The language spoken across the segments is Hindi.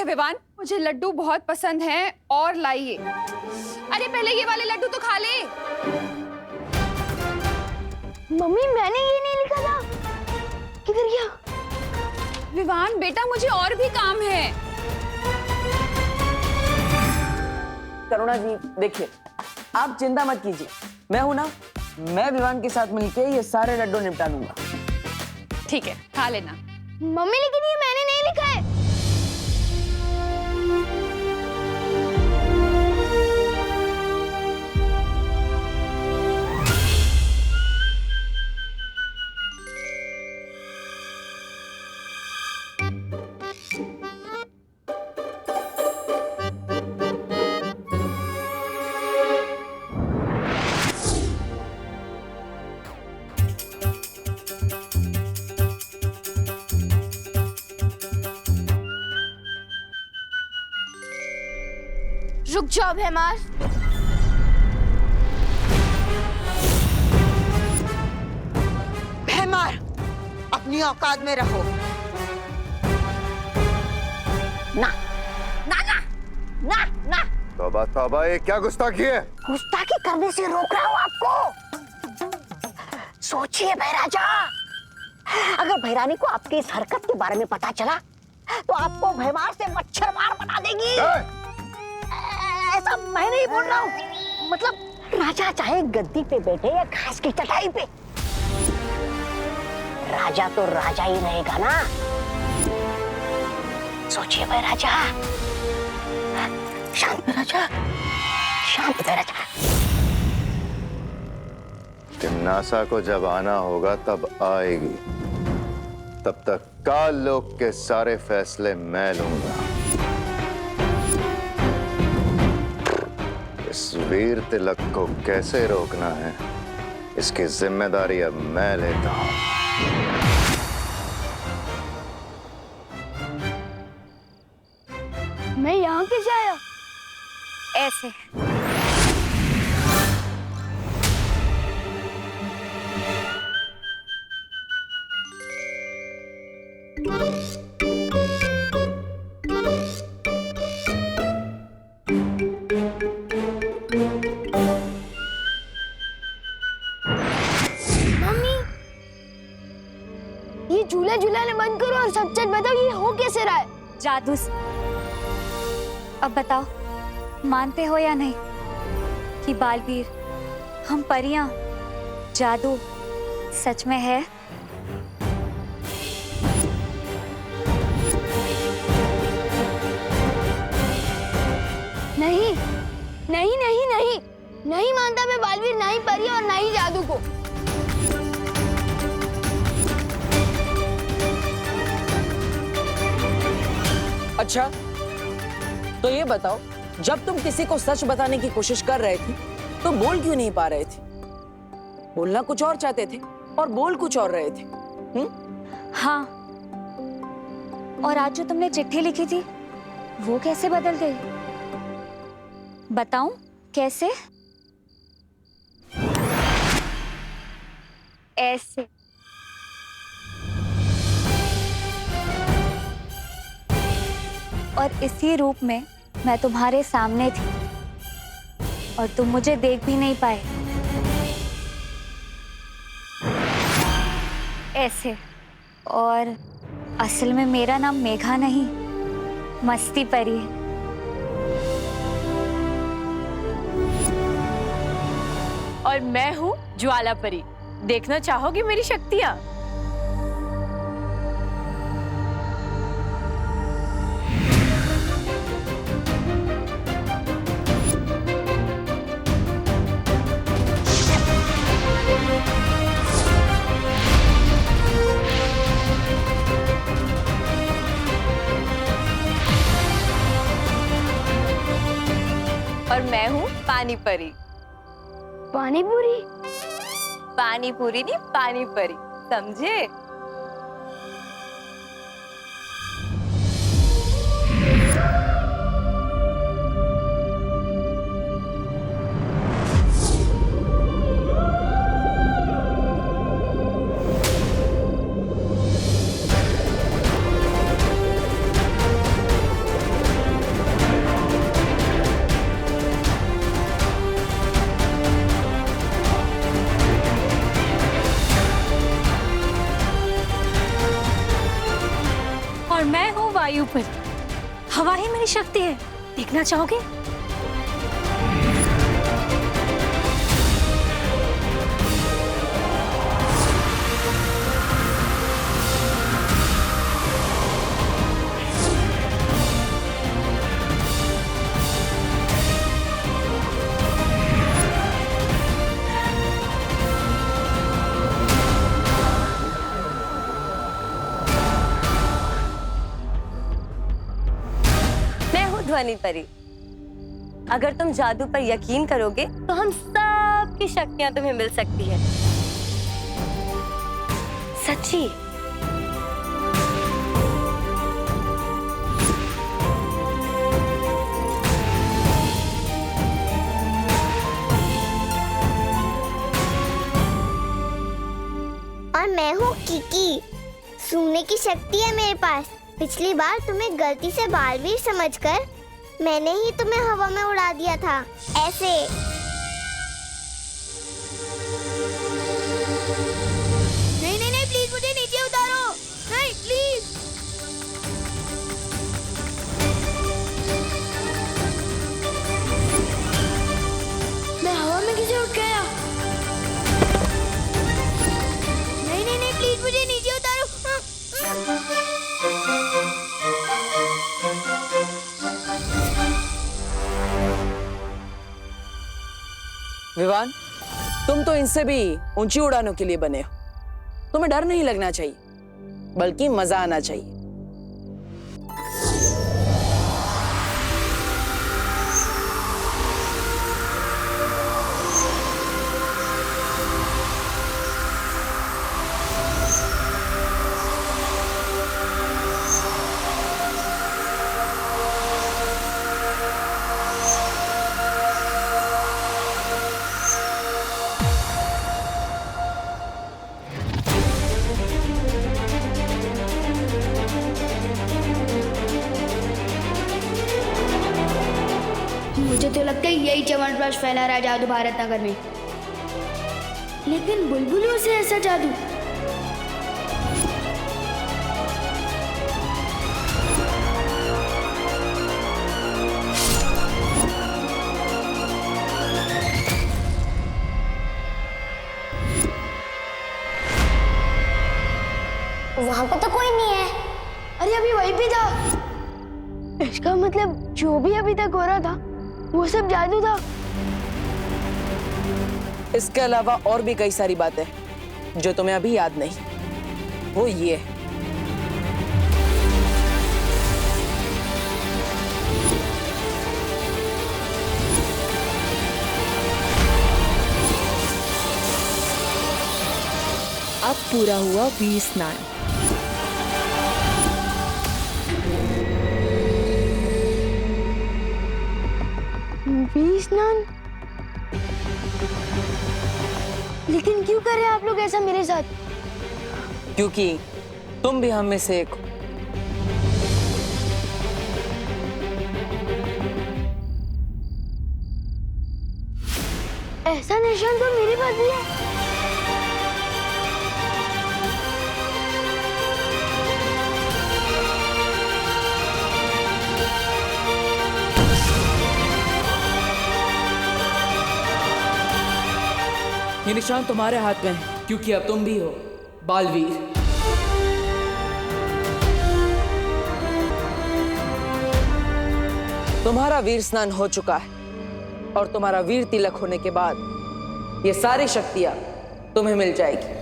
है विवान, मुझे लड्डू बहुत पसंद हैं और लाइए। अरे पहले ये वाले लड्डू तो खा ले। मम्मी मैंने ये नहीं लिखा था, किधर गया? विवान बेटा मुझे और भी काम है। करुणा जी देखिए, आप चिंता मत कीजिए, मैं हूं ना, मैं विवान के साथ मिलके ये सारे लड्डू निपटा लूंगा। ठीक है खा लेना। मम्मी लेकिन ये मैंने नहीं लिखा है। रुक जाओ भैमार। भैमार, अपनी औकात में रहो। ना ना ना ना ना, तौबा तौबा, ये क्या गुस्ताखी है? गुस्ताखी करने से रोक रहा हूँ आपको। सोचिए भैराजा, अगर भैरानी को आपकी इस हरकत के बारे में पता चला तो आपको भैमार से मच्छर मार बना देगी। ऐसा मैं नहीं बोल रहा हूँ, मतलब राजा चाहे गद्दी पे बैठे या घास की चटाई पे, राजा तो राजा ही रहेगा ना। सोचिए भाई राजा, शांत राजा, शांत राजा। तिम्नासा को जब आना होगा तब आएगी, तब तक काल लोक के सारे फैसले मैं लूंगा। इस वीर तिलक को कैसे रोकना है, इसकी जिम्मेदारी अब मैं लेता हूं। मैं यहाँ कैसे आया? ऐसे। ये झूला झूलाने बंद करो और सच सच बताओ, ये हो कैसे रहा है? जादू से। अब बताओ, मानते हो या नहीं कि बालवीर, हम परियां, जादू सच में है? नहीं नहीं नहीं नहीं, नहीं मानता मैं बालवीर, ना ही परी और ना ही जादू को। अच्छा तो ये बताओ, जब तुम किसी को सच बताने की कोशिश कर रहे थे तो बोल क्यों नहीं पा रहे थे? बोलना कुछ और चाहते थे और बोल कुछ और रहे थे। हाँ, और आज जो तुमने चिट्ठी लिखी थी वो कैसे बदल गई? बताऊं कैसे? ऐसे। और इसी रूप में मैं तुम्हारे सामने थी और तुम मुझे देख भी नहीं पाए। ऐसे। और असल में मेरा नाम मेघा नहीं, मस्ती परी है। और मैं हूँ ज्वाला परी। देखना चाहोगी मेरी शक्तियाँ? और मैं हूँ पानी परी। पानी पूरी? पानी पूरी नहीं, पानी परी, समझे? पर हवा ही मेरी शक्ति है, देखना चाहोगे? ध्वनि परी, अगर तुम जादू पर यकीन करोगे तो हम सब की शक्तियां तुम्हें मिल सकती है। सच्ची। और मैं हूँ किकी, सूंघने की शक्ति है मेरे पास। पिछली बार तुम्हें गलती से बालवीर समझकर मैंने ही तुम्हें हवा में उड़ा दिया था, ऐसे। नहीं नहीं नहीं, प्लीज मुझे नीचे उतारो, नहीं प्लीज। मैं हवा में कैसे उठ गया? नहीं नहीं नहीं, प्लीज मुझे नीचे उतारो। विवान, तुम तो इनसे भी ऊंची उड़ानों के लिए बने हो। तुम्हें डर नहीं लगना चाहिए, बल्कि मजा आना चाहिए। मुझे तो लगता है यही च्यवनप्राश फैला रहा है जादू भारत नगर में। लेकिन बुलबुलों से ऐसा जादू? वहां पे तो कोई नहीं है। अरे अभी वहीं पे था। इसका मतलब जो भी अभी तक हो रहा था वो सब जादू था। इसके अलावा और भी कई सारी बातें जो तुम्हें अभी याद नहीं। वो ये है, अब पूरा हुआ वीर स्नान। वीर स्नान? लेकिन क्यों कर रहे हैं आप लोग ऐसा मेरे साथ? क्योंकि तुम भी हम में से एक हो। ऐसा निशान तो मेरे पास भी है। ये निशान तुम्हारे हाथ में है, क्योंकि अब तुम भी हो बालवीर। तुम्हारा वीर स्नान हो चुका है और तुम्हारा वीर तिलक होने के बाद ये सारी शक्तियां तुम्हें मिल जाएगी।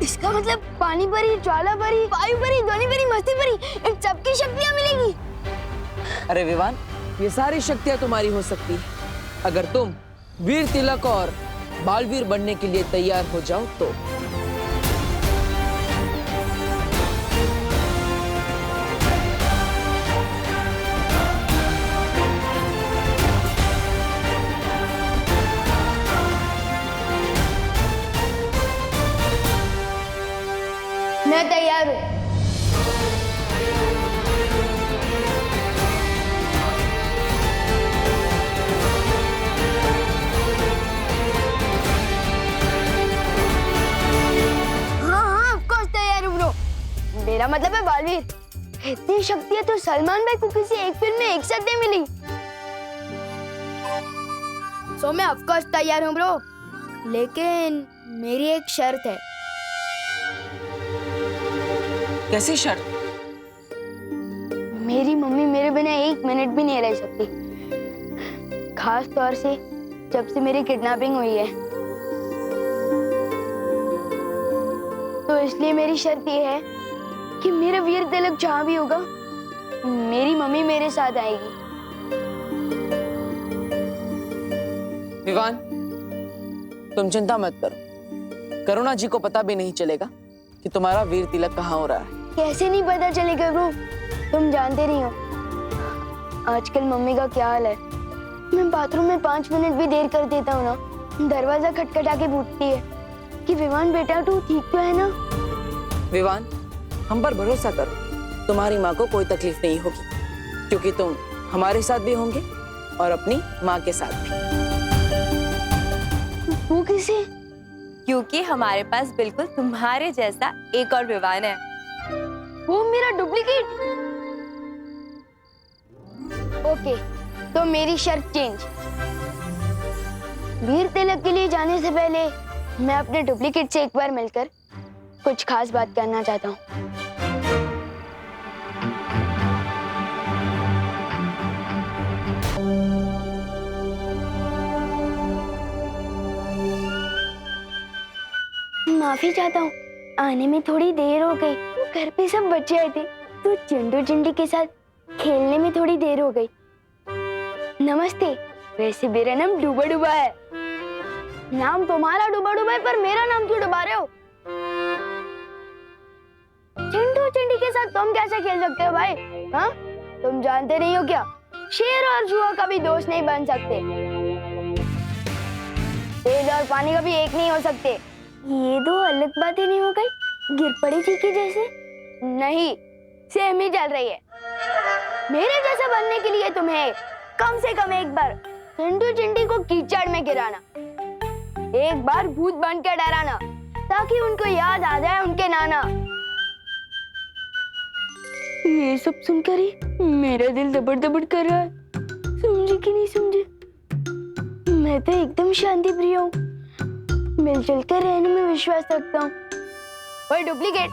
इसका मतलब पानी परी, ज्वाला परी, वायु परी, ध्वनि परी, मस्ती परी, इन सबकी शक्तियां मिलेगी। अरे विवान, ये सारी शक्तियां तुम्हारी हो सकती है अगर तुम वीर तिलक और बालवीर बनने के लिए तैयार हो जाओ तो। मैं तैयार हूँ। है बालवीर। इतनी शक्तियां तो सलमान भाई को किसी एक फिल्म में एक साथ नहीं मिली। सो मैं ऑफ कोर्स तैयार हूँ ब्रो, लेकिन मेरी एक शर्त है। कैसी शर्त? मेरी मम्मी मेरे बिना एक मिनट भी नहीं रह सकती, खास तौर से जब से मेरी किडनैपिंग हुई है। तो इसलिए मेरी शर्त ये है कि मेरा वीर तिलक जहाँ भी होगा, मेरी मम्मी मेरे साथ आएगी। विवान, तुम चिंता मत करो। करुणा जी को पता भी नहीं चलेगा कि तुम्हारा वीर तिलक कहाँ हो रहा है। कैसे नहीं पता चलेगा ब्रो, तुम जानते नहीं हो आजकल मम्मी का क्या हाल है। मैं बाथरूम में 5 मिनट भी देर कर देता हूँ ना, दरवाजा खटखटा के पूछती है कि विवान बेटा तू ठीक तो है ना। विवान, हम पर भरोसा करो, तुम्हारी माँ को कोई तकलीफ नहीं होगी, क्योंकि तुम हमारे साथ भी होंगे और अपनी माँ के साथ भी। वो किसे? क्योंकि हमारे पास बिल्कुल तुम्हारे जैसा एक और विवान है। वो मेरा डुप्लीकेट? ओके, तो मेरी शर्त चेंज। वीर तिलक के लिए जाने से पहले मैं अपने डुप्लीकेट से एक बार मिलकर कुछ खास बात करना चाहता हूँ। माफी चाहता हूँ, आने में थोड़ी देर हो गई। घर पे सब बच्चे आए थे तो चिंटू चिंटी के साथ खेलने में थोड़ी देर हो गई। नमस्ते। वैसे मेरा नाम डूबा डूबा है। नाम तुम्हारा डूबा डूबा है, पर मेरा नाम क्यों डुबा रहे हो? चिंटू चिंटी के साथ तुम कैसे खेल सकते हो भाई? हाँ, तुम जानते नहीं हो क्या? शेर और चूहा कभी दोस्त नहीं बन सकते। तेल और पानी कभी एक नहीं हो सकते। ये दो अलग बातें नहीं हो गई? गिर पड़ी थी कि जैसे? नहीं, सेम ही चल रही है। मेरे जैसा बनने के लिए तुम्हें कम से कम एक बार चिंटू चिंटी को कीचड़ में गिराना, एक बार भूत बन के डराना, ताकि उनको याद आ जाए उनके नाना। ये सब सुनकर ही मेरा दिल दबड़ दबड़ कर रहा है। समझे कि नहीं समझे? मैं तो एकदम शांति प्रिय हूँ, मिलजुल कर रहने में विश्वास रखता हूँ। ओए डुप्लीकेट,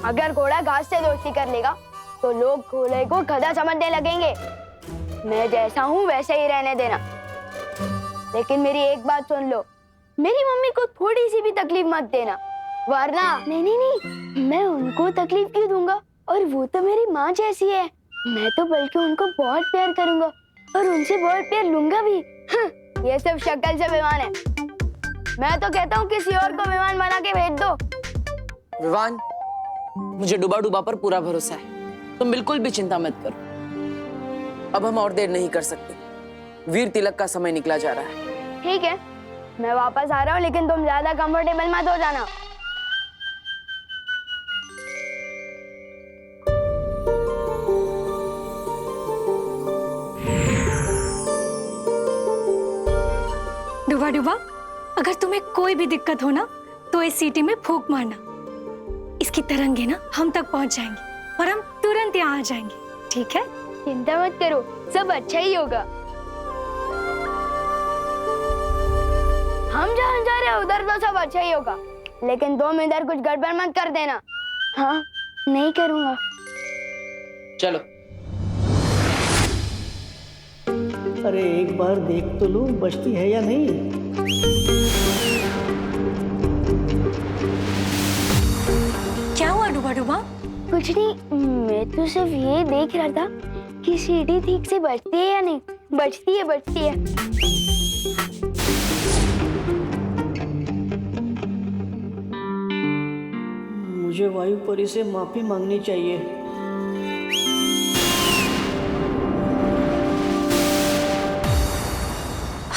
अगर घोड़ा घास से दोस्ती कर लेगा तो लोग घोड़े को गधा समझने लगेंगे। मैं जैसा हूँ वैसे ही रहने देना। लेकिन मेरी एक बात सुन लो, मेरी मम्मी को थोड़ी सी भी तकलीफ मत देना, वरना नहीं नहीं नहीं, मैं उनको तकलीफ क्यों दूंगा? और वो तो मेरी माँ जैसी है। मैं तो बल्कि उनको बहुत प्यार करूंगा और उनसे बहुत प्यार लूंगा भी। ये सब शक्ल से विमान है। मैं तो कहता हूँ किसी और को विमान बना के भेज दो। विवान, मुझे डूबा डूबा पर पूरा भरोसा है, तुम बिल्कुल भी चिंता मत करो। अब हम और देर नहीं कर सकते, वीर तिलक का समय निकला जा रहा है। ठीक है, मैं वापस आ रहा हूँ, लेकिन तुम ज्यादा कंफर्टेबल मत हो जाना। डूबा डूबा, अगर तुम्हें कोई भी दिक्कत हो ना तो इस सीटी में फूंक मारना। इसकी तरंगे ना हम तक पहुंच जाएंगी और हम तुरंत यहाँ आ जाएंगे, ठीक है? चिंता मत करो, सब अच्छा ही होगा। हम जहाँ जा रहे हैं उधर तो सब अच्छा ही होगा, लेकिन तुम इधर कुछ गड़बड़ मत कर देना। हाँ, नहीं करूँगा। चलो। अरे एक बार देख तो लूं बचती है या नहीं। क्या हुआ डूबा डूबा? कुछ नहीं, मैं तो सिर्फ ये देख रहा था कि सीढ़ी ठीक से बचती है या नहीं। बचती है, बचती है। मुझे वायु परी से माफी मांगनी चाहिए।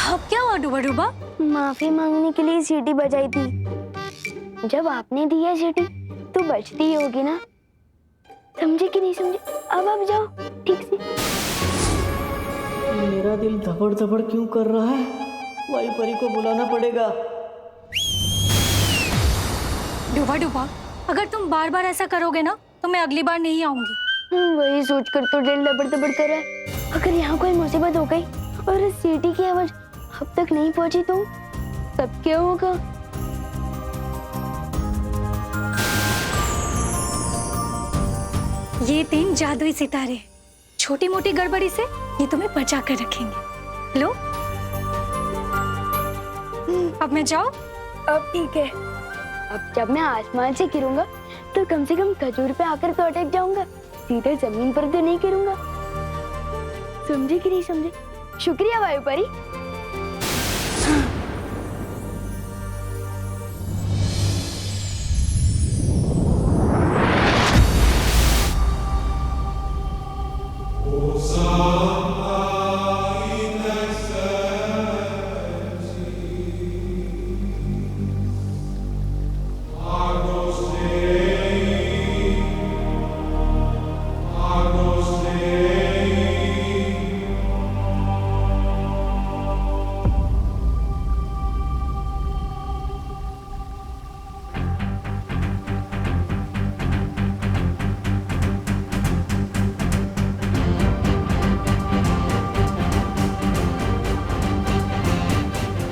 अब क्या हुआ डूबा डूबा? माफी मांगने के लिए सीटी बजाई थी। जब आपने दी है सीटी तो बजती ही होगी ना। समझे कि नहीं समझे? अब आप जाओ ठीक से। मेरा दिल धबड़ धबड़ क्यों कर रहा है? वायु परी को बुलाना पड़ेगा। डूबा डूबा, अगर तुम बार बार ऐसा करोगे ना तो मैं अगली बार नहीं आऊंगी। वही सोचकर तो दिल दबड़ कर रहा है। अगर यहाँ कोई मुसीबत हो गई और इस सीटी की आवाज अब तक नहीं पहुंची तो तब क्या होगा? ये 3 जादुई सितारे, छोटी मोटी गड़बड़ी से ये तुम्हें बचा कर रखेंगे। लो, अब मैं जाऊं? अब ठीक है। अब जब मैं आसमान से गिरूंगा तो कम से कम खजूर पे आकर तो अटक जाऊंगा, सीधे जमीन पर तो नहीं गिरूंगा। समझे कि नहीं समझे? शुक्रिया वायु परी।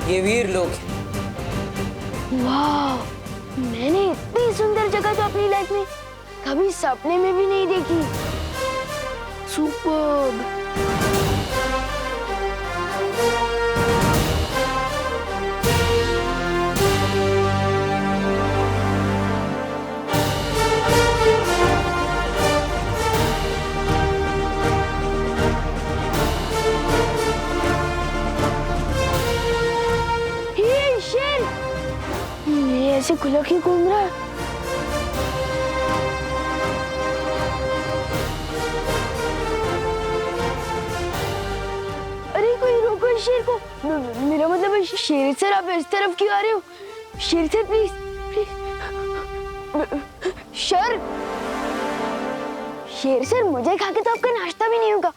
ये वीर लोग वाह, मैंने इतनी सुंदर जगह तो अपनी लाइफ में कभी सपने में भी नहीं देखी। सुपर्ब। ये शेर, ये ऐसे खुला क्यों घूम रहा है? अरे कोई रोको इस शेर को। मेरा मतलब है शेर सर, आप इस तरफ क्यों आ रहे हो? शेर सर प्लीज प्लीज। शेर सर मुझे खा के तो आपका नाश्ता भी नहीं होगा,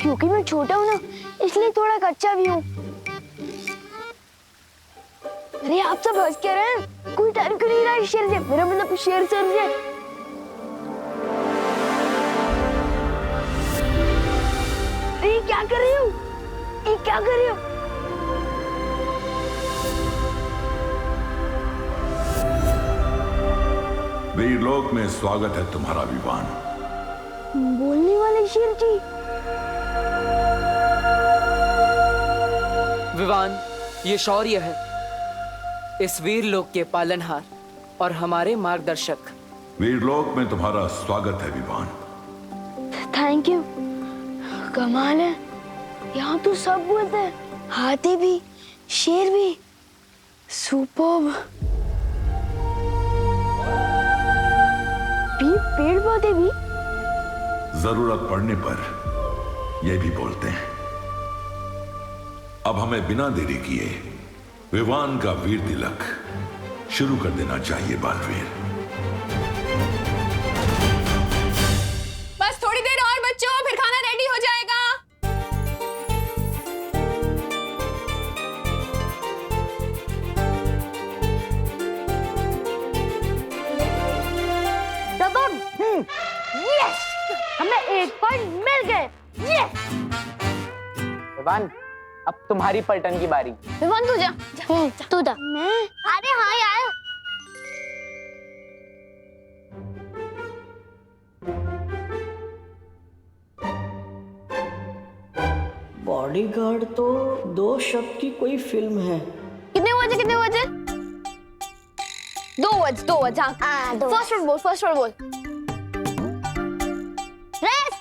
क्योंकि मैं छोटा हूँ ना, इसलिए थोड़ा कच्चा भी हूँ। अरे आप सब हंस क्या रहे हैं? कोई डर क्यों नहीं रहा है शेर से? मेरा मतलब शेर सर से। अरे क्या कर रही हूँ? ये क्या कर रही हो? वीरलोक में स्वागत है तुम्हारा विवान। बोलने वाले शेर जी। विवान, ये शौर्य है, इस वीर लोक के पालनहार और हमारे मार्गदर्शक। वीरलोक में तुम्हारा स्वागत है विवान। Thank you. कमाल है, यहाँ तो सब बोलते हैं, हाथी भी, शेर भी। सुपर्ब। पेड़ पौधे भी। जरूरत पड़ने पर ये भी बोलते हैं। अब हमें बिना देरी किए विवान का वीर तिलक शुरू कर देना चाहिए बालवीर। बस थोड़ी देर और बच्चों, फिर खाना रेडी हो जाएगा। यस, हमें एक पॉइंट मिल गए। यस। विवान, अब तुम्हारी पलटन की बारी। विवान तू जा। तू जा। मैं? अरे हाँ यार। बॉडीगार्ड तो 2 शब्द की कोई फिल्म है। कितने बजे? 2 वर्ड्स। हाँ, फर्स्ट वर्ड बोल।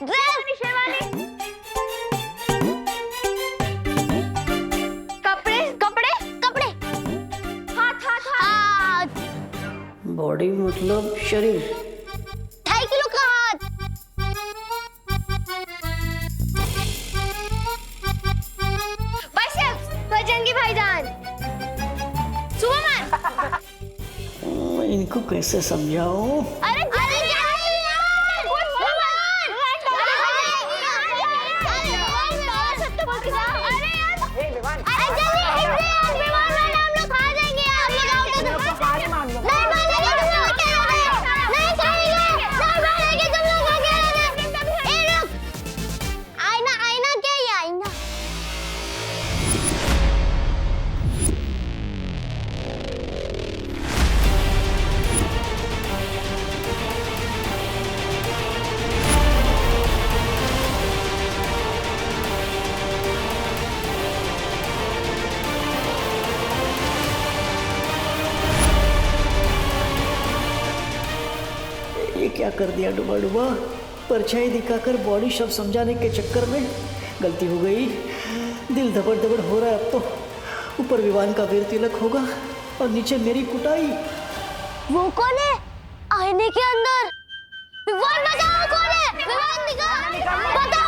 ड्रेस शेरवानी। कपड़े। हाथ। बॉडी मतलब शरीर। 2.5 किलो का हाथ। बाइसेप्स, बजरंगी भाईजान। सुपरमैन। इनको कैसे समझाऊं? अरे कर दिया डुबा डुबा। परछाई दिखाकर बॉडी शब्द समझाने के चक्कर में गलती हो गई। दिल धबड़ धबड़ हो रहा है अब तो। ऊपर विवान का वीर तिलक होगा और नीचे मेरी कुटाई। वो कौन है आईने के अंदर? विवान बताओ कौन है? विवान निकाल, बता।